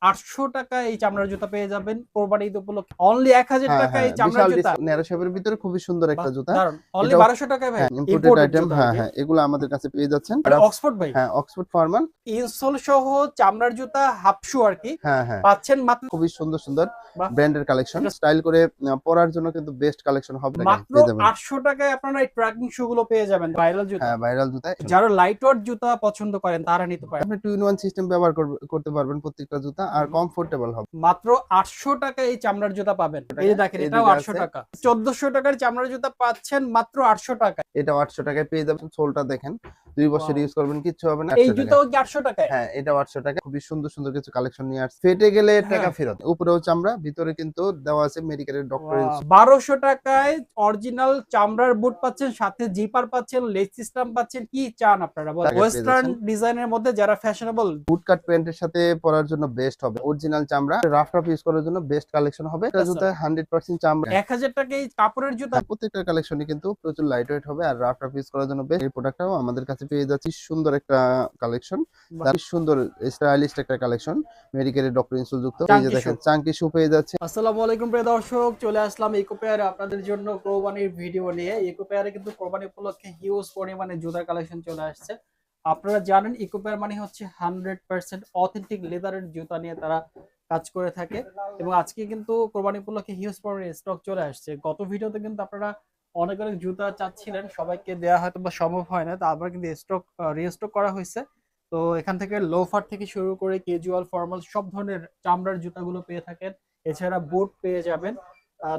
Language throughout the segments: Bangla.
800 টাকায় এই চামড়ার জুতা পেয়ে যাবেন কোরবানি ঈদ উপলক্ষে। অনলি 1000 হ্যাঁ, টাকায় হ্যাঁ, এই চামড়ার বিশাল জুতা। ন্যারো শেপের ভিতরে খুবই সুন্দর একটা বাহ! জুতা। দারুন। অনলি এটাও 1200 টাকায় ভাই। হ্যাঁ, ইম্পোর্টেড ইম্পোর্টেড আইটেম। জুতা হ্যাঁ, আরকি। হ্যাঁ, এগুলো আমাদের কাছে পেয়ে যাচ্ছেন। এটা অক্সফোর্ড ভাই। হ্যাঁ, অক্সফোর্ড ফরমাল। ইনসোল সহ চামড়ার জুতা হাফ শু আরকি। হ্যাঁ, হ্যাঁ, পাচ্ছেন মাত্র খুবই সুন্দর, সুন্দর বাহ! ব্র্যান্ডের কালেকশন। এটা স্টাইল করে পরার জন্য কিন্তু বেস্ট কালেকশন হবে মাত্র পেয়ে যাবেন। 800 টাকায় আপনারা এই ট্রেকিং শু গুলো পেয়ে যাবেন। ভাইরাল জুতা। হ্যাঁ, ভাইরাল জুতা। যারা লাইট ওয়েট জুতা পছন্দ করেন তারা নিতে পারেন। আপনি 2 in 1 সিস্টেম ব্যবহার করতে পারবেন প্রত্যেকটা জুতা আর কমফোর্টেবল হবে। মাত্র 800 টাকায় এই চামড়ার জুতা পাবেন। এই যে দেখেন এটাও এদিকে 800 আছে টাকা। 1400 টাকার চামড়ার জুতা পাচ্ছেন মাত্র 800 টাকায়। এটাও 800 টাকায় পেয়ে যাবেন। সোলটা দেখেন। 2 বছর ওয়াও! ইউজ করবেন কিচ্ছু হবে না। এই 800 টাকায়। জুতাও কি 800 টাকায়? হ্যাঁ, এটাও 800 টাকা। খুবই সুন্দর, সুন্দর কিছু কালেকশন নিয়ে আসছে। ফেটে গেলে টাকা হ্যাঁ। ফেরত। উপরেও চামড়া, ভিতরে কিন্তু দেওয়া আছে মেডিকেলের ডক্টর ওয়াও! ইনস্যুরেন্স। 1200 টাকায় অরিজিনাল চামড়ার বুট পাচ্ছেন, সাথে জিপার পাচ্ছেন, লেগ সিস্টেম পাচ্ছেন। কি চান আপনারা বলেন? টাকায় পেয়ে ওয়েস্টার্ন যাচ্ছেন। ডিজাইনের মধ্যে যারা ফ্যাশনেবল বুট কাট প্যান্টের সাথে পরার জন্য বেস্ট হবে। অরিজিনাল চামড়া। রাফ ইউজ করার জন্য বেস্ট কালেকশন হবে। এটা আচ্ছা। জুতায় 100% চামড়া। 1000 টাকায় এই কাপড়ের জুতা। প্রত্যেকটা কালেকশনই কিন্তু প্রচুর লাইট ওয়েট হবে আর রাফ ইউজ করার জন্য বেস্ট। এই প্রোডাক্টটাও আমাদের কাছে পেয়ে যাচ্ছি। সুন্দর একটা কালেকশন। বাহ! খুব সুন্দর স্টাইলিশ একটা কালেকশন। মেডিকেলের ডক্টর ইনস্যুরেন্স যুক্ত। এই যে চাঙ্কি শু। দেখেন চাঙ্কি শু পেয়ে যাচ্ছে। আসসালামু আলাইকুম প্রিয় দর্শক, চলে আসলাম ইকোপেয়ারে আপনাদের জন্য কোরবানির ভিডিও নিয়ে। ইকোপেয়ারে কিন্তু কোরবানি উপলক্ষে হিউজ পরিমাণে জুতার কালেকশন চলে আসছে। আপনারা জানেন ইকোপেয়ার মানে হচ্ছে 100% অথেন্টিক লেদারের জুতা নিয়ে তারা কাজ করে থাকে, এবং আজকে কিন্তু কোরবানি উপলক্ষে হিউজ পরিমাণে স্টক চলে আসছে। গত ভিডিওতে কিন্তু আপনারা অনেক অনেক জুতা চাচ্ছিলেন, সবাইকে দেওয়া হয়তো বা সম্ভব হয় না, তো আবার কিন্তু স্টক রিস্টক করা হয়েছে। তো এখান থেকে লোফার থেকে শুরু করে ক্যাজুয়াল ফর্মাল সব ধরনের চামড়ার জুতাগুলো পেয়ে থাকেন। এছাড়া বুট পেয়ে যাবেন।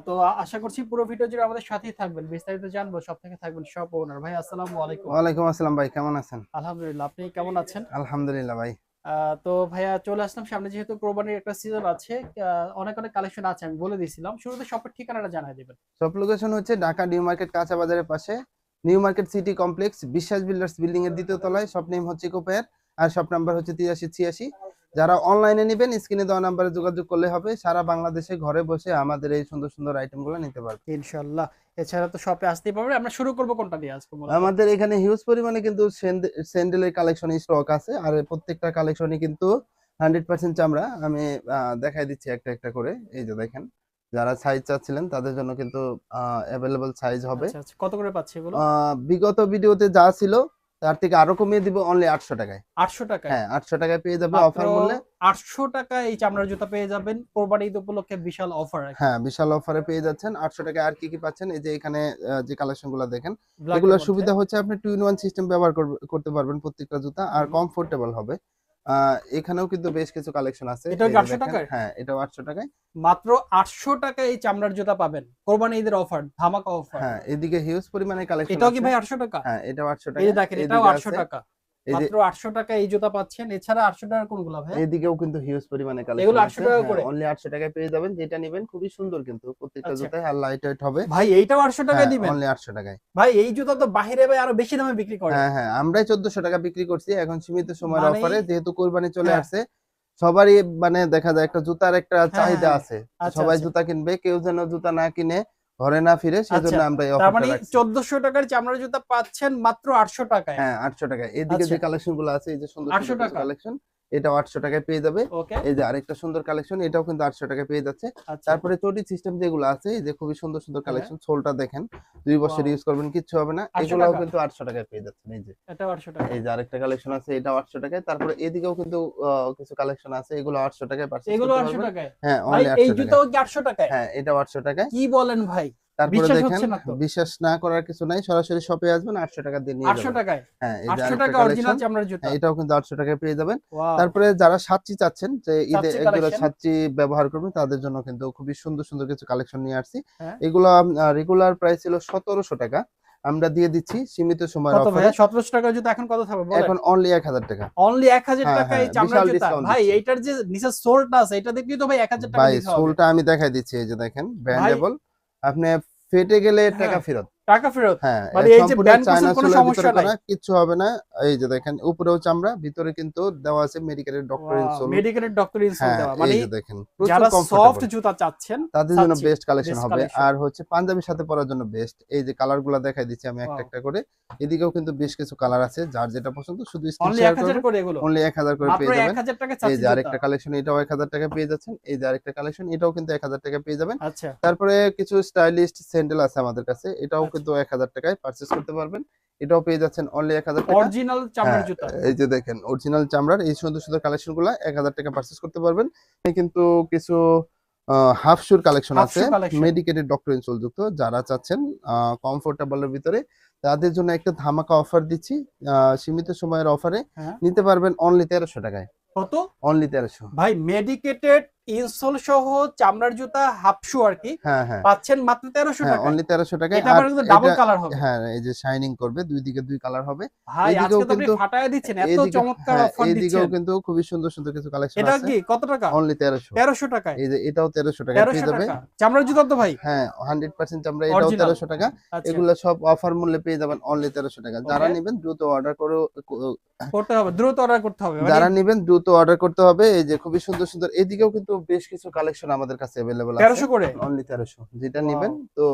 তো আশা করছি পুরো ভিডিও জুড়ে আমাদের সাথেই থাকবেন, বিস্তারিত জানবো। সব থেকে থাকবেন শপ ওনার ভাই। আসসালামু আলাইকুম। ওয়ালাইকুম আসসালাম ভাই, কেমন আছেন? আলহামদুলিল্লাহ, আপনি কেমন আছেন? আলহামদুলিল্লাহ ভাই। তো ভাইয়া চলে আসলাম, সামনে যেহেতু কোরবানির একটা সিজন আছে, অনেক অনেক কালেকশন আছে, আমি বলে দিয়েছিলাম। শুরুতে শপের ঠিকানাটা জানাই দিবেন। শপ লোকেশন হচ্ছে ঢাকা নিউ মার্কেট কাঁচা বাজারের পাশে নিউ মার্কেট সিটি কমপ্লেক্স বিশ্বাস বিল্ডার্স বিল্ডিং এর দ্বিতীয় তলায়। শপ নেম হচ্ছে ইকোপেয়ার আর শপ নাম্বার হচ্ছে 8386। যারা অনলাইনে নেবেন স্ক্রিনে দেওয়া নাম্বারে যোগাযোগ করলে হবে। সারা বাংলাদেশে ঘরে বসে আমাদের এই সুন্দর সুন্দর আইটেমগুলো নিতে পারবে ইনশাল্লাহ। এছাড়া তো শপে আসতেই পারবে। আমরা শুরু করবো কোনটা দিয়ে আজকে মূলত? আমাদের এখানে হিউজ পরিমাণে কিন্তু স্যান্ডেলের কালেকশন স্টক আছে আর প্রত্যেকটা কালেকশনই কিন্তু 100% চামড়া। আমি দেখাই দিচ্ছি একটা একটা করে। এই যে দেখেন, যারা সাইজ চাচ্ছিলেন তাদের জন্য কিন্তু অ্যাভেলেবল সাইজ হবে। আচ্ছা আচ্ছা, কত করে পাচ্ছি এগুলো? বিগত ভিডিওতে যা ছিল তার থেকে আরো কমিয়ে দিব অনলি 800 টাকায়। 800 টাকায়। হ্যাঁ, 800 টাকায় পেয়ে যাবে মাত্র অফার মূল্যে। 800 টাকায় এই চামড়ার জুতা পেয়ে যাবেন কোরবানি ঈদ উপলক্ষে, বিশাল অফার আরকি। হ্যাঁ, বিশাল অফারে পেয়ে যাচ্ছেন 800 টাকায়। আর কি কি পাচ্ছেন এই যে এখানে যে কালেকশনগুলো দেখেন, ব্ল্যাক এর এগুলোর মধ্যে। সুবিধা হচ্ছে আপনি 2 in 1 সিস্টেম ব্যবহার করতে পারবেন প্রত্যেকটা জুতা আর হুম। কমফোর্টেবল হবে। এখানেও কিন্তু বেশ কিছু কালেকশন আছে। এটাও এই কি যে 800 দেখেন, টাকায়? হ্যাঁ, এটাও 800 টাকায়। মাত্র 800 টাকায় এই চামড়ার জুতা পাবেন। কোরবানি ঈদের অফার, ধামাকা অফার। হ্যাঁ, এদিকে হিউজ পরিমাণে কালেকশন এটাও কি আছে। ভাই 800 টাকা? হ্যাঁ, এটাও 800 এই যে টাকা। দেখেন এটাও এদিকে 800 আছে। টাকা। এই যে মাত্র 800 টাকায় এই জুতা পাচ্ছেন। এছাড়া 800 টাকার কোনগুলা ভাই? এদিকেও কিন্তু হিউজ পরিমাণে কালেকশন এগুলো 800 আছে। টাকা হ্যাঁ, করে। অনলি 800 টাকায় পেয়ে যাবেন। যেটা নিবেন খুবই সুন্দর কিন্তু প্রত্যেকটা আচ্ছা। জুতায় আর লাইট ওয়েট হবে। ভাই এইটাও 800 টাকায় হ্যাঁ, দিবেন? অনলি 800 টাকায়। ভাই এই জুতা তো বাহিরে ভাই আরো বেশি দামে বিক্রি করে। হ্যাঁ, হ্যাঁ, আমরাই 1400 টাকা বিক্রি করছি। এখন সীমিত সময়ের মানে অফারে যেহেতু কোরবানি চলে হ্যাঁ, আসছে, সবারই মানে দেখা যায় একটা জুতার একটা হ্যাঁ, হ্যাঁ, চাহিদা হ্যাঁ। আছে। আচ্ছা, সবাই আচ্ছা। জুতা কিনবে, কেউ যেন জুতা না কিনে ঘরে না ফিরে আচ্ছা। সেজন্য আমরা এই তার অফারটা মানে রাখছি। 1400 টাকার চামড়ার জুতা পাচ্ছেন মাত্র 800 টাকায়। হ্যাঁ, 800 টাকায়। এদিকে আচ্ছা। যে কালেকশন গুলো আছে এই যে সুন্দর 800 সুন্দর কিছু টাকা। কালেকশন, এটাও 800 টাকায় পেয়ে যাবে। ওকে। এই যে আরেকটা সুন্দর কালেকশন, এটাও কিন্তু 800 টাকায় পেয়ে যাচ্ছে। আচ্ছা। তারপরে চটি সিস্টেম যেগুলো আছে এই যে খুবই সুন্দর সুন্দর হ্যাঁ। কালেকশন। সোলটা দেখেন, 2 বছর ওয়াও! ইউজ করবেন কিচ্ছু হবে না। 800 এগুলাও টাকা। কিন্তু 800 টাকায় পেয়ে যাচ্ছেন। এই যে এটাও 800 টাকা। এই যে আরেকটা কালেকশন আছে, এটাও 800 টাকায়। তারপরে এদিকেও কিন্তু কিছু কালেকশন আছে, এগুলো 800 টাকায় পারচেজ এগুলো করতে 800 পারবেন। টাকায়। হ্যাঁ, ভাই অনলি এই 800 টাকায়। জুতাও কি 800 টাকায়? হ্যাঁ, এটাও 800 টাকায়। কি বলেন ভাই? তারপরে বিশ্বাস দেখেন, হচ্ছে না তো। বিশ্বাস না করার কিছু নাই, সরাসরি শপে আসবেন, 800 টাকা দিয়ে নিয়ে 800 যাবেন। টাকায়। হ্যাঁ, এই যে 800 আরেকটা টাকা অরিজিনাল কালেকশন। চামড়ার হ্যাঁ, জুতা। এটাও কিন্তু 800 টাকায় পেয়ে যাবেন। ওয়াও! তারপরে যারা সাচ্চি চাচ্ছেন যে ঈদে চাচ্ছি একজোড়া কালেকশন। সাচ্চি ব্যবহার করবেন তাদের জন্য কিন্তু খুবই সুন্দর সুন্দর কিছু কালেকশন নিয়ে আসছি। হ্যাঁ। এগুলো রেগুলার প্রাইস ছিল 1700 টাকা, আমরা দিয়ে দিচ্ছি সীমিত সময়ের কত অফারে। ভাইয়া? 1700 টাকার জুতা এখন কত থাকবে বলেন? এখন অনলি 1000 টাকা। অনলি 1000 হ্যাঁ, টাকায় হ্যাঁ, এই চামড়ার বিশাল জুতা। ডিসকাউন্ট ভাই দিচ্ছি। এইটার যে নিচের সোলটা আছে এটা দেখলেই তো ভাই 1000 টাকা ভাই দিতে হবে। সোলটা আমি দেখাই দিচ্ছি। এই যে দেখেন ভাই ব্র্যান্ডেবল। আপনি ফেটে গেলে টাকা হ্যাঁ। ফেরত। টাকা ফেরত। হ্যাঁ, মানে এই যে সম্পূর্ণ ব্যান্ড চায়না কোর্সের কোনো সোলের সমস্যা ভিতরে নাই। করা, কিচ্ছু হবে না। এই যে দেখেন উপরেও চামড়া, ভিতরে কিন্তু দেওয়া আছে মেডিকেলের doctor wow! Insole. Medicated doctor insole হ্যাঁ, দেওয়া। এই মানে যে দেখেন প্রচুর যারা সফট কমফোর্টেবল। জুতা চাচ্ছেন, তাদের জন্য চাচ্ছি বেস্ট কালেকশন বেস্ট হবে। কালেকশন। আর হচ্ছে পাঞ্জাবির সাথে পরার জন্য বেস্ট। এই যে কালারগুলো দেখাই দিচ্ছি আমি একটা ওয়াও! একটা করে। এদিকেও কিন্তু বেশ কিছু কালার আছে। যার যেটা পছন্দ শুধু স্ক্রিন অনলি শেয়ার ১,০০০ করবেন। করে এগুলো। অনলি ১,০০০ করে মাত্র পেয়ে যাবেন। ১,০০০ টাকায় এই চাচ্ছি যে জুতা। আরেকটা কালেকশন, এটাও ১,০০০ টাকায় পেয়ে যাচ্ছেন। এই যে আরেকটা কালেকশন, এটাও কিন্তু ১,০০০ টাকায় পেয়ে যাবেন। আচ্ছা, তারপরে কিছু স্টাইলিস্ট স্যান্ডেল আছে আমাদের কাছে। এটাও আচ্ছা। কিন্তু ১,০০০ টাকায় পারচেজ করতে পারবেন। এটাও পেয়ে যাচ্ছেন অনলি ১,০০০ টাকা। অরিজিনাল চামড়ার হ্যাঁ, জুতা। এই যে দেখেন অরিজিনাল চামড়ার এই সুন্দর সুন্দর কালেকশন গুলা ১,০০০ টাকা পারচেজ করতে পারবেন। কিন্তু কিছু হাফ শুর কালেকশন হাফ আছে শু কালেকশন। মেডিকেটেড ডক্টর ইনসোল যুক্ত। যারা চাচ্ছেন কমফোর্টেবল এর ভিতরে, তাদের জন্য একটা ধামাকা অফার দিচ্ছি। সীমিত সময়ের অফারে হ্যাঁ। নিতে পারবেন অনলি ১৩০০ টাকায়। কত? অনলি ১৩০০। ভাই মেডিকেটেড ইনসোল সহ চামড়ার জুতা হাফ শু আরকি হ্যাঁ, হ্যাঁ। পাচ্ছেন মাত্র ১৩০০ হ্যাঁ, টাকায়। অনলি ১৩০০ টাকায়। এটা আর আবার কিন্তু ডাবল এটা কালার হবে। হ্যাঁ, এই যে শাইনিং করবে। ২ দিকে ২ কালার হবে। ভাই এদিকেও আজকে তো আপনি কিন্তু ফাটায় দিচ্ছেন। এত এইদিকে চমৎকার হ্যাঁ, অফার এইদিকেও দিচ্ছেন। কিন্তু খুবই সুন্দর সুন্দর কিছু কালেকশন এটা আছে। কি কত টাকা? অনলি ১৩০০। ১৩০০ টাকায়। এই যে এটাও ১৩০০ টাকায় পেয়ে ১৩০০ যাবে। টাকা। চামড়ার জুতা তো ভাই? হ্যাঁ, 100% চামড়া, এটাও অরিজিনাল। ১৩০০ টাকা। আচ্ছা। এগুলা সব অফার মূল্যে পেয়ে যাবেন অনলি ১৩০০ টাকা। যারা ওকে। নিবেন দ্রুত অর্ডার করে করতে হবে। দ্রুত অর্ডার করতে হবে। মানে যারা নিবেন দ্রুত অর্ডার করতে হবে। এই যে খুবই সুন্দর সুন্দর এদিকেও কিন্তু বেশ কিছু কালেকশন আমাদের কাছে अवेलेबल আছে। ১৩০০ করে? অনলি ১৩০০। যেটা ওয়াও! নিবেন তো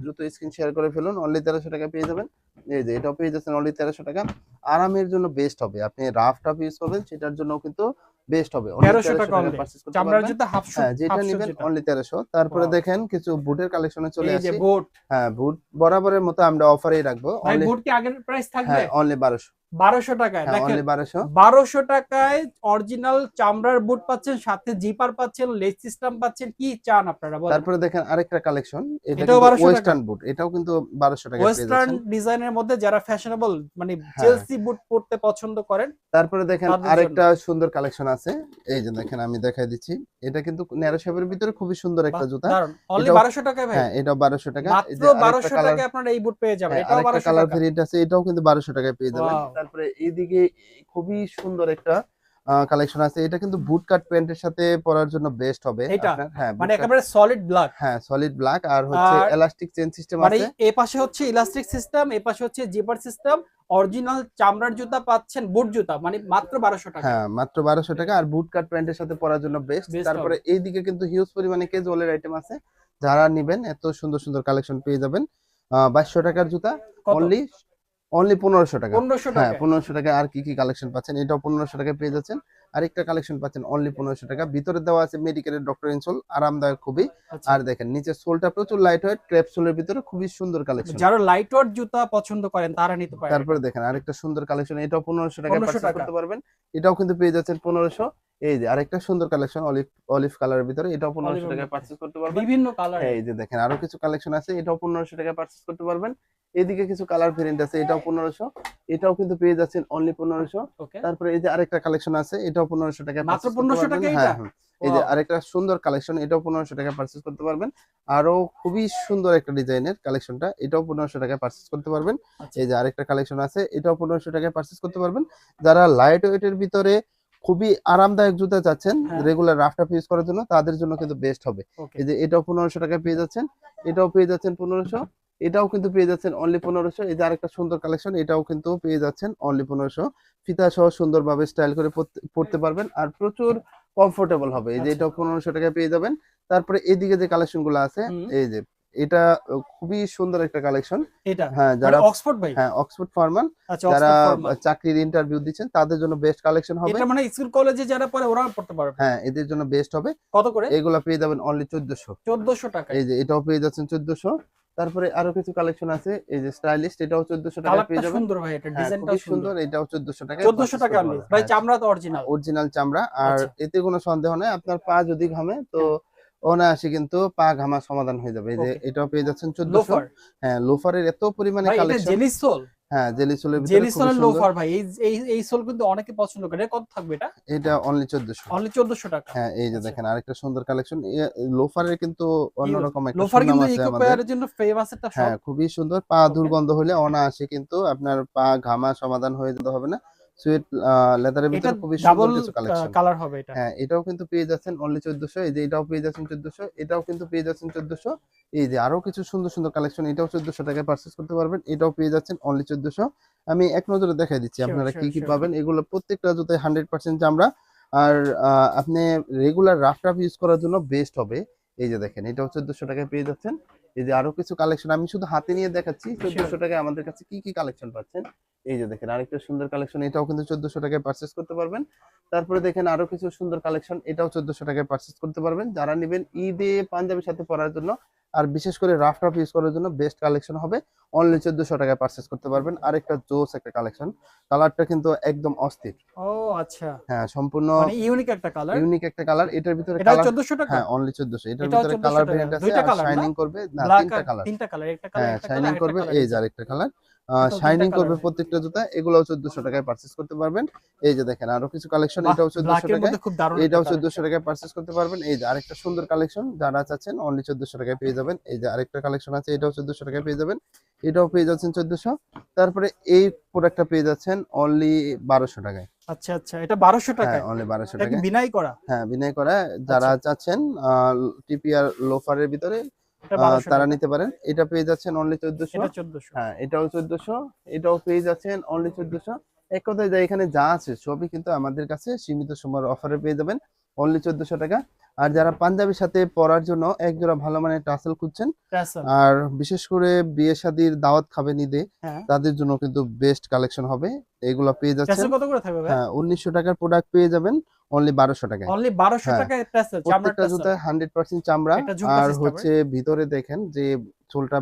দ্রুত স্ক্রিন শেয়ার করে ফেলুন। অনলি ১৩০০ টাকায় পেয়ে যাবেন। এই যে এটাও পেয়ে যাচ্ছেন অনলি ১৩০০ টাকা। আরামের জন্য বেস্ট হবে। আপনি রাফ টাফ ইউজ করবেন সেটার জন্যও কিন্তু বেস্ট হবে। অনলি ১৩০০ ১৩০০ টাকা টাকায় অনলি। পারচেজ করতে চামড়ার পারবেন। জুতা হাফ শু, হ্যাঁ, যেটা হাফ শু নিবেন যেটা। অনলি ১৩০০। তারপরে ওয়াও! দেখেন কিছু বুটের কালেকশনে চলে এই যে আসি। বুট। হ্যাঁ, বুট বরাবরের মতো আমরা অফারেই রাখবো। ভাই অনলি বুট কি আগের প্রাইস থাকবে? হ্যাঁ, অনলি ১২০০। ১২০০ টাকায় হ্যাঁ, দেখেন। অনলি ১২০০। ১২০০ টাকায় অরিজিনাল চামড়ার বুট পাচ্ছেন, সাথে জিপার পাচ্ছেন, লেস সিস্টেম পাচ্ছেন। কি চান আপনারা বলেন? তারপরে দেখেন আরেকটা কালেকশন। এটা এটাও কিন্তু ১২০০ টাকা। ওয়েস্টার্ন বুট। এটাও কিন্তু ১২০০ টাকায় পেয়ে ওয়েস্টার্ন যাচ্ছেন। ডিজাইনের মধ্যে যারা ফ্যাশনেবল মানে হ্যাঁ। চেলসি বুট পড়তে পছন্দ করেন তারপরে দেখেন তাদের জন্য। আরেকটা সুন্দর কালেকশন আছে। এই যে দেখেন আমি দেখাই দিচ্ছি। এটা কিন্তু ন্যারো শেপের ভিতরে খুবই সুন্দর বাহ! একটা জুতা। দারুন। অনলি এটাও ১২০০ টাকায় ভাই। হ্যাঁ, এটাও ১২০০ টাকা। এই মাত্র যে আরেকটা ১২০০ কালার, টাকায় আপনারা এই বুট পেয়ে যাবেন। হ্যাঁ, এটাও আরেকটা ১২০০ কালার টাকা। ভেরিয়েন্ট আছে। এটাও কিন্তু ১২০০ টাকায় পেয়ে যাবেন। ওয়াও! তারপরে এইদিকে খুবই সুন্দর একটা কালেকশন আছে। এটা কিন্তু বুট কাট প্যান্টের সাথে পরার জন্য বেস্ট হবে এইটা আপনার। হ্যাঁ, বুট মানে কাট, একেবারে সলিড ব্ল্যাক। হ্যাঁ, সলিড ব্ল্যাক আর হচ্ছে আর এলাস্টিক চেইন সিস্টেম মানে আছে। এ পাশে হচ্ছে ইলাস্টিক সিস্টেম, এ পাশে হচ্ছে জিপার সিস্টেম। অরিজিনাল চামড়ার জুতা পাচ্ছেন, বুট জুতা মানে মাত্র ১২০০ টাকায়। হ্যাঁ, মাত্র ১২০০ টাকা। আর বুট কাট প্যান্টের সাথে পরার জন্য বেস্ট। বেস্ট তারপরে হবে। এইদিকে কিন্তু হিউজ পরিমাণে ক্যাজুয়ালের আইটেম আছে। যারা নিবেন এত সুন্দর সুন্দর কালেকশন পেয়ে যাবেন। ২২০০ টাকার জুতা কত? অনলি অনলি ১৫০০ টাকা। ১৫০০ হ্যাঁ, টাকায়। ১৫০০ টাকায় আর কি কি কালেকশন পাচ্ছেন? এটাও ১৫০০ টাকায় পেয়ে যাচ্ছেন। আরেকটা কালেকশন পাচ্ছেন অনলি ১৫০০ টাকা। ভিতরে দেওয়া আছে মেডিকেলের ডক্টর ইনসোল, আরামদায়ক খুবই। আচ্ছা। আর দেখেন নিচের সোলটা প্রচুর লাইট ওয়েট, ক্রেপ সোলের ভিতরে খুবই সুন্দর কালেকশন। যারা লাইট ওয়েট জুতা পছন্দ করেন তারা নিতে পারেন। তারপরে দেখেন আরেকটা সুন্দর কালেকশন। এটাও ১৫০০ টাকায় ১৫০০ পারচেজ টাকা। করতে পারবেন। এটাও কিন্তু পেয়ে যাচ্ছেন ১৫০০। এই যে আরেকটা সুন্দর কালেকশন অলিভ অলিভ কালারের ভিতরে, এটাও ১৫০০ অলিভের টাকায় মধ্যে। পারচেজ করতে পারবেন। বিভিন্ন কালার। এই যে দেখেন আরো কিছু কালেকশন আছে। এটাও ১৫০০ টাকায় পারচেজ করতে পারবেন। এদিকে কিছু কালার ভেরিয়েন্ট আছে। এটাও ১৫০০। এটাও কিন্তু পেয়ে যাচ্ছেন অনলি ১৫০০। ওকে। তারপরে এই যে আরেকটা কালেকশন আছে। এটাও ১৫০০ টাকায় মাত্র পারচেজ করতে ১৫০০ পারবেন। টাকা হ্যাঁ, এটা? হ্যাঁ। এই যে ওয়াও! আরেকটা সুন্দর কালেকশন। এটাও ১৫০০ টাকায় পারচেজ করতে পারবেন। আরো খুবই সুন্দর একটা ডিজাইনের কালেকশনটা। এটাও ১৫০০ টাকায় পারচেজ করতে পারবেন। আচ্ছা। এই যে আরেকটা কালেকশন আছে। এটাও ১৫০০ টাকায় পারচেজ করতে পারবেন। যারা লাইট ওয়েটের ভিতরে খুবই আরামদায়ক জুতা চাচ্ছেন হ্যাঁ। রেগুলার রাফ টাফ ইউজ করার জন্য, তাদের জন্য কিন্তু বেস্ট হবে। ওকে। এই যে এটাও ১৫০০ টাকায় পেয়ে যাচ্ছেন। এটাও পেয়ে যাচ্ছেন ১৫০০। এটাও কিন্তু পেয়ে যাচ্ছেন অনলি ১৫০০। এই যে আরেকটা সুন্দর কালেকশন। এটাও কিন্তু পেয়ে যাচ্ছেন অনলি ১৫০০। ফিতা সহ সুন্দরভাবে স্টাইল করে পড়তে পারবেন আর প্রচুর কমফোর্টেবল হবে। এই যে আচ্ছা। এটাও ১৫০০ টাকায় পেয়ে যাবেন। তারপরে এদিকে যে কালেকশন গুলো আছে, হুম। এই যে এটা খুবই সুন্দর একটা কালেকশন। এটা হ্যাঁ, মানে যারা অক্সফোর্ড ভাই? হ্যাঁ, অক্সফোর্ড ফরমাল, আচ্ছা, যারা অক্সফোর্ড ফরমাল। চাকরির ইন্টারভিউ দিচ্ছেন তাদের জন্য বেস্ট কালেকশন হবে। এটা মানে স্কুল কলেজে যারা পড়ে ওরাও পড়তে পারবে। হ্যাঁ, এদের জন্য বেস্ট হবে। কত করে? এগুলা পেয়ে যাবেন অনলি ১৪০০। ১৪০০ টাকায়। এই যে এটাও পেয়ে যাচ্ছেন ১৪০০। তারপরে আরো কিছু কালেকশন আছে। এই যে স্টাইলিস্ট, এটাও ১৪০০ টাকায় পেয়ে কালারটা যাবেন। সুন্দর ভাই, এটা হ্যাঁ, ডিজাইনটাও খুবই সুন্দর। সুন্দর। এটাও ১৪০০ টাকায় ১৪০০ পারচেজ টাকা করতে অনলি। পারবেন। ভাই হ্যাঁ, চামড়া তো অরিজিনাল। অরিজিনাল চামড়া। আর আচ্ছা। এতে কোনো সন্দেহ নাই, আপনার পা যদি ঘামে তো হ্যাঁ। অনায়াসে কিন্তু পা ঘামা সমাধান হয়ে যাবে। এই যে ওকে। এটাও পেয়ে যাচ্ছেন ১৪০০। লোফার। হ্যাঁ, লোফারের এত পরিমাণে ভাই এটা কালেকশন। Jelly soul. হ্যাঁ, জেলি সোলের ভিতরে জেলি খুবই সোলের সুন্দর। লোফার ভাই। এই সোল কিন্তু অনেকে পছন্দ করে। এটা কত থাকবে এটা? এটা অনলি ১৪০০। অনলি ১৪০০ টাকা। হ্যাঁ, এই যে আচ্ছা। দেখেন আরেকটা সুন্দর কালেকশন। লোফারের কিন্তু অন্যরকম একটা লোফার সুনাম কিন্তু আছে ইকো আমাদের। পেয়ারের জন্য ফেমাস একটা শপ। হ্যাঁ, খুবই সুন্দর। পা ওকে। দুর্গন্ধ হলে অনায়াসে কিন্তু আপনার পা ঘামা সমাধান হয়ে যেতে হবে না। সুইট লেদারের এটা ভিতরে খুবই ডাবল সুন্দর কিছু কালেকশন। কালার হবে এটা। হ্যাঁ, এটাও কিন্তু পেয়ে যাচ্ছেন অনলি 1400। এই যে এটাও পেয়ে যাচ্ছেন 1400, এটাও কিন্তু পেয়ে যাচ্ছেন 1400। এই যে আরো কিছু সুন্দর সুন্দর কালেকশন, এটাও 1400 টাকায় পারচেজ করতে পারবেন, এটাও পেয়ে যাচ্ছেন অনলি 1400। আমি এক নজরে দেখাই দিচ্ছি শিওর আপনারা শিওর কি কি শিওর। পাবেন। এগুলো প্রত্যেকটা জুতায় 100% চামড়া। আর আপনি রেগুলার রাফ টাফ ইউজ করার জন্য বেস্ট হবে। এই যে দেখেন, এটাও 1400 টাকায় পেয়ে যাচ্ছেন। এই যে আরো কিছু কালেকশন আমি শুধু হাতে নিয়ে দেখাচ্ছি 1400 টাকায় আমাদের কাছে কি কি কালেকশন পাচ্ছেন। এই যে দেখেন আরেকটা সুন্দর কালেকশন, এটাও কিন্তু 1400 টাকায় পারচেজ করতে পারবেন। তারপরে দেখেন আরো কিছু সুন্দর কালেকশন, এটাও 1400 টাকায় পারচেজ করতে পারবেন। যারা নেবেন ঈদে পাঞ্জাবির সাথে পরার জন্য আর বিশেষ করে রাফ টাফ ইউজ করার জন্য বেস্ট কালেকশন হবে, অনলি 1400 টাকায় পারচেজ করতে পারবেন। আরেকটা জোস একটা কালেকশন, কালারটা কিন্তু একদম অস্থির। ও আচ্ছা, হ্যাঁ, সম্পূর্ণ মানে ইউনিক একটা কালার। ইউনিক একটা কালার। এটার ভিতরে এটাও কালার, 1400 টাকা? হ্যাঁ অনলি 1400। এটার এটাও ভিতরে 1400 কালার টাকা, ভেরিয়েন্ট আছে দুইটা আর কালার না? শাইনিং করবে না, ব্ল্যাক তিনটা আর কালার। তিনটা কালার, একটা কালার, হ্যাঁ, একটা কালার, শাইনিং আরেকটা করবে, কালার, এই এই যে যে আরেকটা কালার। টোটাল তিনটা শাইনিং কালার করবে আছে। প্রত্যেকটা জুতা, এগুলোও 1400 টাকায় পারচেজ করতে পারবেন। এই যে দেখেন আরো কিছু কালেকশন, বাহ, এটাও 1400 ব্ল্যাকের টাকায়, মধ্যে খুব দারুণ একটা এটাও 1400 কালেকশন। টাকায় পারচেজ করতে পারবেন। এই যে আরেকটা সুন্দর কালেকশন, যারা চাচ্ছেন অনলি 1400 টাকায় পেয়ে যাবেন। এই যে আরেকটা কালেকশন আছে, এটাও 1400 টাকায় পেয়ে যাবেন, এটাও পেয়ে যাচ্ছেন 1400। তারপরে এই প্রোডাক্টটা পেয়ে যাচ্ছেন অনলি 1200 টাকায়। আচ্ছা আচ্ছা, এটা 1200 হ্যাঁ, টাকায়? অনলি 1200 এটা কি টাকায়। বিনাই করা? হ্যাঁ, বিনয় করা। যারা আচ্ছা, চাচ্ছেন টিপিআর লোফারের ভিতরে এটা 1200 তারা টাকা, নিতে পারেন। এটা পেয়ে যাচ্ছেন অনলি 1400। এটা 1400। হ্যাঁ, এটাও 1400, এটাও পেয়ে যাচ্ছেন অনলি 1400। এক কথায় যা এখানে যা আছে সবই কিন্তু আমাদের কাছে সীমিত সময়ের অফারে পেয়ে যাবেন, অনলি 1400 টাকা। আর যারা পাঞ্জাবির সাথে পরার জন্য এক জোড়া ভালো মানের টাসেল খুঁজছেন, ট্যাসেল, আর বিশেষ করে বিয়ে শাদীর দাওয়াত খাবেন ঈদে, হ্যাঁ। তাদের জন্য কিন্তু বেস্ট কালেকশন হবে। এগুলো পেয়ে যাচ্ছেন, ট্যাসেল কত করে থাকবে ভাই? হ্যাঁ 1900 টাকার প্রোডাক্ট পেয়ে যাবেন অনলি 1200 টাকায়। অনলি 1200 হ্যাঁ, টাকায় ট্যাসেল, চামড়ার প্রত্যেকটা ট্যাসেল। জুতায় 100% চামড়া। একটা ঝুমকা আর সিস্টেমের, হচ্ছে ভিতরে দেখেন যে সোলটা,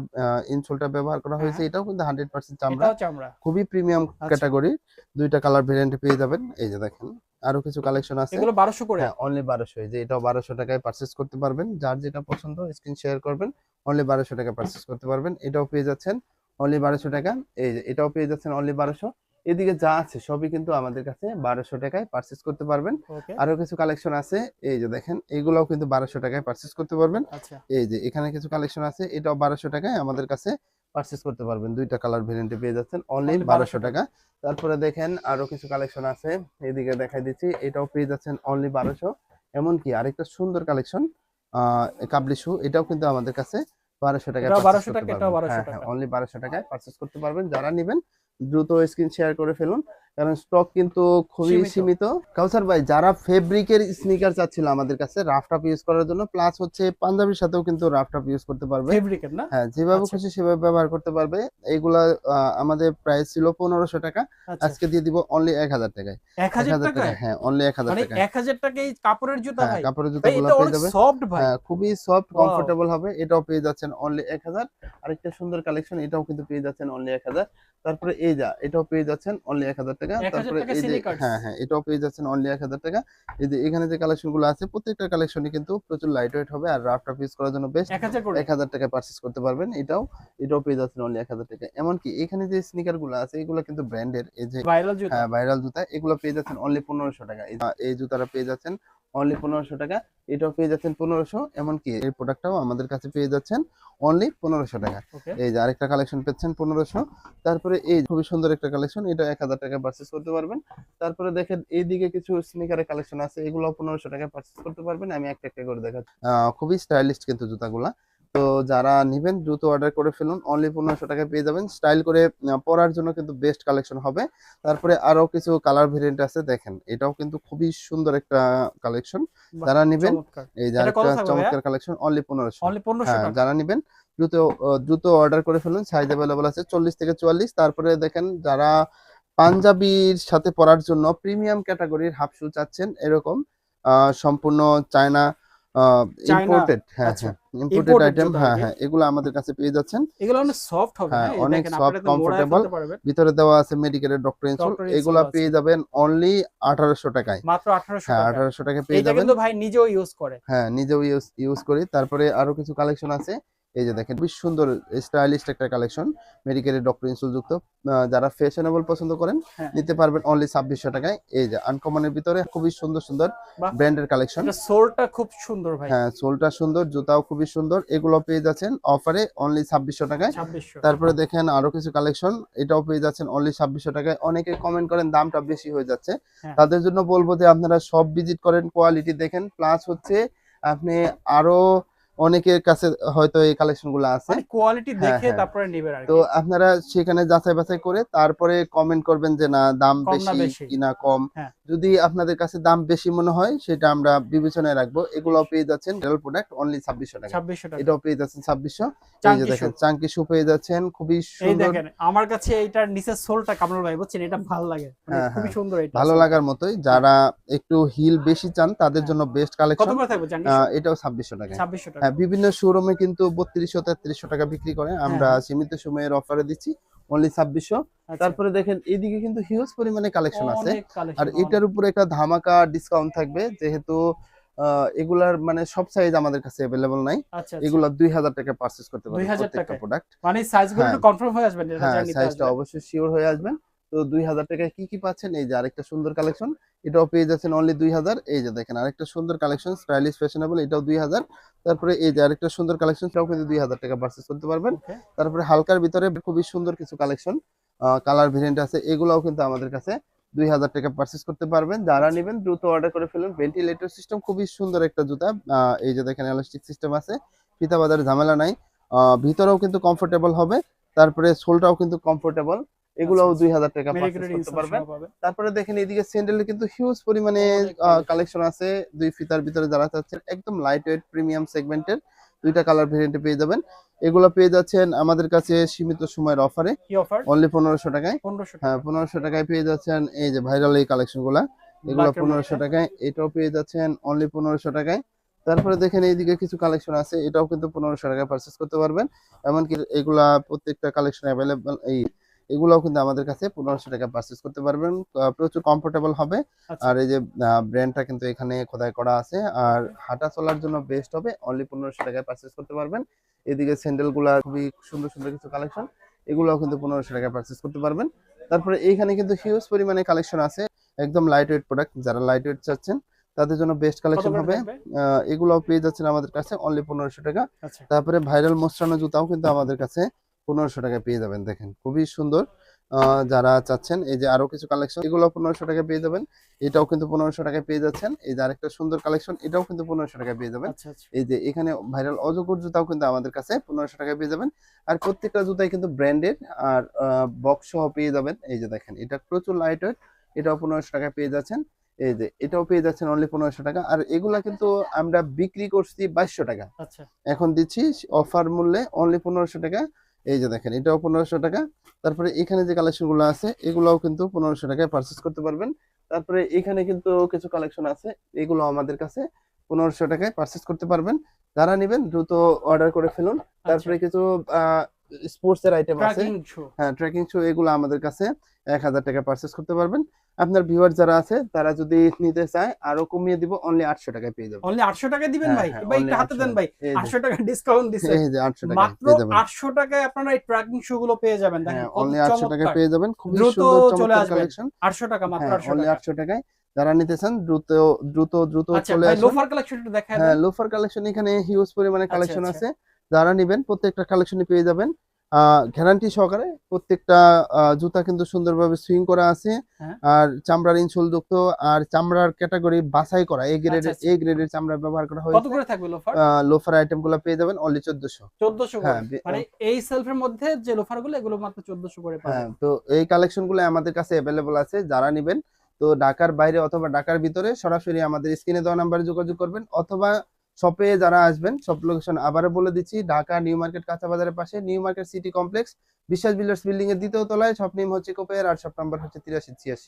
ইনসোলটা ব্যবহার করা হয়েছে, হ্যাঁ, এটাও কিন্তু 100% চামড়া। এটাও চামড়া। খুবই প্রিমিয়াম আচ্ছা, ক্যাটাগরি। দুইটা কালার ভেরিয়েন্টে পেয়ে যাবেন। এই যে দেখেন আরো কিছু কালেকশন আছে। এগুলো 1200 করে? হ্যাঁ, অনলি 1200। এই যে এটাও 1200 টাকায় পারচেজ করতে পারবেন। যার যেটা পছন্দ স্ক্রিন শেয়ার করবেন, অনলি 1200 টাকায় পারচেজ করতে পারবেন। এটাও পেয়ে যাচ্ছেন অনলি 1200 টাকা। এই যে এটাও পেয়ে যাচ্ছেন অনলি 1200। এদিকে যা আছে সবই কিন্তু আমাদের কাছে 1200 টাকায় পারচেজ করতে পারবেন। ওকে, আরো কিছু কালেকশন আছে, এই যে দেখেন এগুলাও কিন্তু 1200 টাকায় পারচেজ করতে পারবেন। আচ্ছা। এই যে এখানে কিছু কালেকশন আছে, এটাও 1200 টাকায় আমাদের কাছে পারচেজ করতে পারবেন। দুইটা কালার ভেরিয়েন্টে পেয়ে যাচ্ছেন অনলি অনলি 1200 1200 টাকা। তারপরে দেখেন আরো কিছু কালেকশন আছে, এদিকে দেখাই দিচ্ছি, এটাও পেয়ে যাচ্ছেন অনলি 1200। এমনকি আরেকটা সুন্দর কালেকশন, কাবলি শু, এটাও কিন্তু আমাদের কাছে 1200 টাকায় এটাও পারচেজ 1200 করতে টাকা, এটাও পারবেন। 1200 হ্যাঁ হ্যাঁ, টাকা। অনলি 1200 টাকায় পারচেজ করতে পারবেন। যারা নেবেন দ্রুত স্ক্রিন শেয়ার করে ফেলুন, কারণ স্টক কিন্তু খুবই সীমিত। সীমিত। কাউসার ভাই, যারা ফেব্রিকের স্নিকার চাচ্ছিল আমাদের কাছে রাফ টাফ ইউজ করার জন্য, প্লাস হচ্ছে পাঞ্জাবির সাথেও কিন্তু রাফ টাফ ইউজ করতে পারবে। ফেব্রিকের না? হ্যাঁ, যেভাবে আচ্ছা, খুশি সেভাবে ব্যবহার করতে পারবে। এইগুলা আমাদের প্রাইস ছিল 1500 টাকা, আচ্ছা। আজকে দিয়ে দিব অনলি 1000 টাকায়। 1000 1000 টাকা, টাকায়? হ্যাঁ অনলি 1000 মানে টাকায়। 1000 টাকায় কাপড়ের জুতা হ্যাঁ, ভাই? কাপড়ের ভাই জুতাগুলো এটা পেয়ে অনেক যাবে। সফট ভাই। হ্যাঁ, খুবই সফট, ওয়াও! কমফোর্টেবল হবে। এটাও পেয়ে যাচ্ছেন অনলি 1000। আরেকটা সুন্দর কালেকশন, এটাও কিন্তু পেয়ে যাচ্ছেন অনলি 1000। তারপরে এই যা, এটাও পেয়ে যাচ্ছেন অনলি 1000 টাকা। 1000 তারপরে টাকা এই যে, সিলিকার্স। হ্যাঁ হ্যাঁ, এটাও পেয়ে যাচ্ছেন অনলি 1000 টাকা। এই যে এখানে যে কালেকশন গুলো আছে প্রত্যেকটা কালেকশনই কিন্তু প্রচুর লাইট ওয়েট হবে, আর রাফ টাফ ইউজ করার জন্য বেস্ট। 1000 করে? 1000 টাকায় পারচেজ করতে পারবেন। এটাও পেয়ে যাচ্ছেন অনলি 1000 টাকা। এমনকি এখানে যে স্নিকার গুলো আছে এগুলো কিন্তু ব্র্যান্ডের, এই যে ভাইরাল জুতা? ভাইরাল জুতা, এগুলো পেয়ে যাচ্ছেন অনলি 1500 টাকা। এই জুতাটা পেয়ে যাচ্ছেন অনলি 1500 টাকা। এটাও পেয়ে যাচ্ছেন 1500। এমনকি এই প্রোডাক্টটাও আমাদের কাছে পেয়ে যাচ্ছেন অনলি 1500 টাকা। ওকে, এই যে আরেকটা কালেকশন পেচ্ছেন 1500। তারপরে এই খুবই সুন্দর একটা কালেকশন, এটা 1000 টাকা পারচেজ করতে পারবেন। তারপরে দেখেন এইদিকে কিছু স্নিকারের কালেকশন আছে, এগুলো 1500 টাকা পারচেজ করতে পারবেন। আমি একটা একটা করে দেখাচ্ছি। খুবই স্টাইলিশ কিন্তু জুতাগুলা। তো যারা নিবেন দ্রুত অর্ডার করে ফেলুন, অনলি 1500 টাকায় পেয়ে যাবেন। স্টাইল করে পরার জন্য কিন্তু বেস্ট কালেকশন হবে। তারপরে আরো কিছু কালার ভেরিয়েন্ট আছে, দেখেন এটাও কিন্তু খুবই সুন্দর একটা কালেকশন। বাহ, যারা নিবেন, চমৎকার। এই যে এটা কত আরেকটা থাকবে ভাইয়া? চমৎকার কালেকশন অনলি 1500। অনলি 1500 হ্যাঁ, টাকা। যারা নিবেন দ্রুত দ্রুত অর্ডার করে ফেলুন। সাইজ অ্যাভেলেবল আছে 40 থেকে 44। তারপরে দেখেন যারা পাঞ্জাবির সাথে পরার জন্য প্রিমিয়াম ক্যাটাগরির হাফ শু চাচ্ছেন, এরকম সম্পূর্ণ চায়না চায়না, ইম্পোর্টেড, হ্যাঁ আচ্ছা। হ্যাঁ, ইম্পোর্টেড ইম্পোর্টেড আইটেম, জুতা হ্যাঁ আরকি। হ্যাঁ, এগুলো আমাদের কাছে পেয়ে যাচ্ছেন। এগুলো অনেক সফট হবে, হ্যাঁ, হ্যাঁ? এই অনেক দেখেন সফট, আপনারা একদম মোড়ায় কমফোর্টেবল। ফেলতে পারবেন। ভিতরে দেওয়া আছে মেডিকেলের ডক্টর ইনসোল। ডক্টর ইনসোল এগুলা আছে। পেয়ে যাবেন অনলি 1800 টাকায়। মাত্র 1800 হ্যাঁ, টাকায়। 1800 টাকায় পেয়ে এইটা যাবেন। কিন্তু ভাই নিজেও ইউজ করে। হ্যাঁ, নিজেও ইউজ করি। তারপরে আরো কিছু কালেকশন আছে, এই যে দেখেন খুবই সুন্দর স্টাইলিশ একটা কালেকশন, মেডিকেলের ডক্টর ইনসোল যুক্ত। যারা ফ্যাশনেবল পছন্দ করেন হ্যাঁ নিতে পারবেন অনলি 2600 টাকায়। এই যে আনকমনের ভিতরে খুবই সুন্দর সুন্দর বাহ, ব্র্যান্ডের কালেকশন। এটা সোলটা খুব সুন্দর ভাই। হ্যাঁ, সোলটা সুন্দর, জুতাও খুবই সুন্দর। এগুলো পেয়ে যাচ্ছেন অফারে অনলি 2600 টাকায়। 2600। তারপরে দেখেন আরো কিছু কালেকশন, এটাও পেয়ে যাচ্ছেন অনলি 2600 টাকায়। অনেকে কমেন্ট করেন দামটা বেশি হয়ে যাচ্ছে, হ্যাঁ তাদের জন্য বলবো যে আপনারা সব ভিজিট করেন, কোয়ালিটি দেখেন, প্লাস হচ্ছে আপনি আরো অনেকের কাছে হয়তো এই কালেকশন গুলো আছে। মানে কোয়ালিটি হ্যাঁ দেখে হ্যাঁ, তারপরে নেবেন আর তো কি। আপনারা সেখানে যাচাই বাছাই করে তারপরে কমেন্ট করবেন যে না দাম কম না বেশি বেশি। কিনা কম। হ্যাঁ যদি আপনাদের কাছে দাম বেশি মনে হয় সেটা আমরা বিবেচনায় রাখবো। এগুলো পেয়ে যাচ্ছেন রিয়েল প্রোডাক্ট অনলি 2600 টাকা। 2600 টাকা। এটাও পেয়ে যাচ্ছেন 2600। এই যে চাঙ্কি শু। দেখেন চাঙ্কি শু পেয়ে যাচ্ছেন খুবই এই সুন্দর। দেখেন আমার কাছে এইটার নিচের সোলটা কামরুল ভাই বুঝছেন, এটা ভালো লাগে, মানে হ্যাঁ খুবই হ্যাঁ, সুন্দর এটা ভালো সোলটা। লাগার মতোই। যারা একটু হিল বেশি চান তাদের হ্যাঁ। জন্য বেস্ট কত কালেকশন। করে থাকবে চাঙ্কি শু? এটাও 2600 টাকায়। 2600 টাকা। হ্যাঁ, বিভিন্ন শোরুমে কিন্তু 3200 3300 টাকা বিক্রি করে, হ্যাঁ আমরা হ্যাঁ। সীমিত সময়ের অফারে দিচ্ছি অনলি 2600। আচ্ছা, তারপরে দেখেন এদিকে কিন্তু হিউজ পরিমাণে কালেকশন আছে। অনেক আর কালেকশন এটার উপরে একটা ধামাকা ডিসকাউন্ট থাকবে, যেহেতু এগুলার মানে সব সাইজ আমাদের কাছে अवेलेबल নাই। আচ্ছা আচ্ছা। এগুলা 2000 টাকা পারচেজ করতে পারবেন 2000 প্রত্যেকটা টাকায় প্রোডাক্ট। মানে সাইজগুলো হ্যাঁ একটু কনফার্ম হয়ে আসবেন এটা হ্যাঁ, যা নিতে সাইজটা আসবেন। অবশ্যই শিওর হয়ে আসবেন। তো 2000 টাকায় কি কি পাচ্ছেন, এই যে আরেকটা সুন্দর কালেকশন, এটাও পেয়ে যাচ্ছেন অনলি 2000। এই যে দেখেন আরেকটা সুন্দর কালেকশন স্টাইলিশ ফ্যাশনেবল, এটাও 2000। তারপরে এই যে আরেকটা সুন্দর কালেকশন, সেটাও কিন্তু 2000 টাকা পারচেজ করতে পারবেন। ওকে। তারপরে হালকার ভিতরে খুবই সুন্দর কিছু কালেকশন, কালার ভেরিয়েন্ট আছে, এগুলাও কিন্তু আমাদের কাছে 2000 টাকা পারচেজ করতে পারবেন। যারা আচ্ছা। নেবেন দ্রুত অর্ডার করে ফেলুন। ভেন্টিলেটর সিস্টেম খুবই সুন্দর একটা জুতা। এই যে দেখেন এলাস্টিক সিস্টেম আছে, ফিতা বাঁধার ঝামেলা নাই। ভিতরেও কিন্তু কমফোর্টেবল হবে, তারপরে সোলটাও কিন্তু কমফোর্টেবল। আচ্ছা এগুলোও আচ্ছা। 2000 টাকা পারচেজ মেডিকেলের করতে ইনসোল পারবেন। সহ পাবেন। তারপরে দেখেন এদিকে স্যান্ডেলের কিন্তু হিউজ পরিমাণে অনেক কালেকশন। কালেকশন আছে। দুই ফিতার ভিতরে যারা চাচ্ছেন একদম লাইট ওয়েট প্রিমিয়াম সেগমেন্টের দুইটা কালার ভেরিয়েন্টে পেয়ে যাবেন। এগুলো পেয়ে যাচ্ছেন আমাদের কাছে সীমিত সময়ের অফারে কি অফার? অনলি 1500 টাকায়। 1500 হ্যাঁ, টাকা। 1500 টাকায় পেয়ে যাচ্ছেন এই যে ভাইরাল এই কালেকশন গুলা, এগুলো ব্ল্যাকের 1500 মধ্যে। টাকায়। এটাও পেয়ে যাচ্ছেন অনলি 1500 টাকায়। তারপরে দেখেন এইদিকে কিছু কালেকশন আছে, এটাও কিন্তু 1500 টাকায় পারচেজ করতে পারবেন। এমনকি এগুলা প্রত্যেকটা কালেকশন অ্যাভেলেবল, এগুলাও কিন্তু আমাদের কাছে 1500 টাকা পারচেজ করতে পারবেন। প্রচুর কমফোর্টেবল হবে। আচ্ছা। আর এই যে ব্র্যান্ডটা কিন্তু এখানে খোদাই করা আছে। আর হাঁটা চলার জন্য বেস্ট হবে, অনলি 1500 টাকায় পারচেজ করতে পারবেন। এদিকে স্যান্ডেল গুলা খুবই সুন্দর সুন্দর কিছু কালেকশন, এগুলোও কিন্তু 1500 টাকায় পারচেজ করতে পারবেন। তারপরে এইখানে কিন্তু হিউজ পরিমাণে কালেকশন আছে, একদম লাইট ওয়েট প্রোডাক্ট। যারা লাইট ওয়েট চাচ্ছেন তাদের জন্য বেস্ট কত কালেকশন করে হবে। থাকবে? এগুলোও পেয়ে যাচ্ছেন আমাদের কাছে অনলি 1500 টাকা। আচ্ছা। তারপরে ভাইরাল মোস্টানো জুতাও কিন্তু আমাদের কাছে 1500 টাকায় পেয়ে যাবেন, দেখেন খুবই সুন্দর। যারা চাচ্ছেন এই যে আরো কিছু কালেকশন, এগুলো 1500 টাকায় পেয়ে যাবেন। এটাও কিন্তু 1500 টাকায় পেয়ে যাচ্ছেন। এই যে আরেকটা সুন্দর কালেকশন, এটাও কিন্তু 1500 টাকায় পেয়ে যাবেন। আচ্ছা আচ্ছা। এই যে এখানে ভাইরাল অজগর জুতাও কিন্তু আমাদের কাছে 1500 টাকায় পেয়ে যাবেন। আর প্রত্যেকটা জুতাই কিন্তু ব্র্যান্ডেড, আর বক্স সহ পেয়ে যাবেন। এই যে দেখেন এটা প্রচুর লাইট ওয়েট, এটাও 1500 টাকায় পেয়ে যাচ্ছেন। এই যে এটাও পেয়ে যাচ্ছেন অনলি 1500 টাকা। আর এগুলা কিন্তু আমরা বিক্রি করছি 2200 টাকা, আচ্ছা। এখন দিচ্ছি অফার মূল্যে অনলি 1500 টাকা। এই যে দেখেন এটাও 1500 টাকা। তারপরে এখানে যে কালেকশন গুলো আছে এগুলোও কিন্তু 1500 টাকায় পারচেজ করতে পারবেন। তারপরে এখানে কিন্তু কিছু কালেকশন আছে, এগুলো আমাদের কাছে 1500 টাকায় পারচেজ করতে পারবেন। যারা নেবেন দ্রুত অর্ডার করে ফেলুন। আচ্ছা। তারপরে কিছু স্পোর্টস এর আইটেম আছে। ট্র্যাকিং শু। হ্যাঁ, ট্রেকিং শু, এগুলো আমাদের কাছে 1000 টাকা পারচেজ করতে পারবেন। আপনার ভিউয়ার যারা আছে তারা যদি নিতে চায় আরো কমিয়ে দিব, অনলি 800 টাকায় পেয়ে যাবেন। অনলি 800 টাকায় দিবেন হ্যাঁ ভাই? হ্যাঁ, ভাই অনলি একটু হাতে 800 দেন ভাই। এই যে 800 টাকা ডিসকাউন্ট দিছে। এই যে 800 টাকায় মাত্র পেয়ে যাবেন। 800 টাকায় আপনারা এই ট্র্যাকিং শু গুলো পেয়ে যাবেন। দেখেন হ্যাঁ, কত অনলি 800 টাকায় চমৎকার। পেয়ে যাবেন, খুবই দ্রুত সুন্দর চলে চমৎকার আসবেন। কালেকশন। 800 টাকা, মাত্র হ্যাঁ, 800 অনলি টাকা। 800 টাকায় যারা নিতে চান দ্রুত দ্রুত দ্রুত আচ্ছা চলে ভাই আসুন। লোফার কালেকশন একটু দেখায় হ্যাঁ, দেন। লোফার কালেকশন এখানে হিউজ পরিমাণে আচ্ছা কালেকশন আচ্ছা। আছে। যারা নিবেন প্রত্যেকটা কালেকশনই পেয়ে যাবেন গ্যারান্টি সহকারে। প্রত্যেকটা জুতা কিন্তু সুন্দরভাবে সুইং করা আছে, হ্যাঁ। আর চামড়ার ইনসোল যুক্ত, আর চামড়ার ক্যাটাগরি বাছাই করা, আচ্ছা আচ্ছা। এ গ্রেডের চামড়া ব্যবহার করা কত হয়েছে। করে থাকবে লোফার? লোফার আইটেম গুলো পেয়ে যাবেন অনলি 1400। 1400 হ্যাঁ করে। মানে এই সেলফের মধ্যে যে লোফার গুলো এগুলো মাত্র 1400 করে হ্যাঁ, পাবেন। তো এই কালেকশন গুলো আমাদের কাছে অ্যাভেলেবল আছে। যারা নিবেন তো ঢাকার বাইরে অথবা ঢাকার ভিতরে সরাসরি আমাদের স্ক্রিনে দেওয়া নাম্বারে যোগাযোগ করবেন, অথবা শপে যারা আসবেন, শপ লোকেশন আবারও বলে দিচ্ছি, ঢাকা নিউ মার্কেট কাঁচা বাজারের পাশে নিউ মার্কেট সিটি কমপ্লেক্স বিশ্বাস বিল্ডার্স বিল্ডিং এর দ্বিতীয় তলায়। শপ নেম হচ্ছে কোপের, আর শপ নাম্বার হচ্ছে 8386।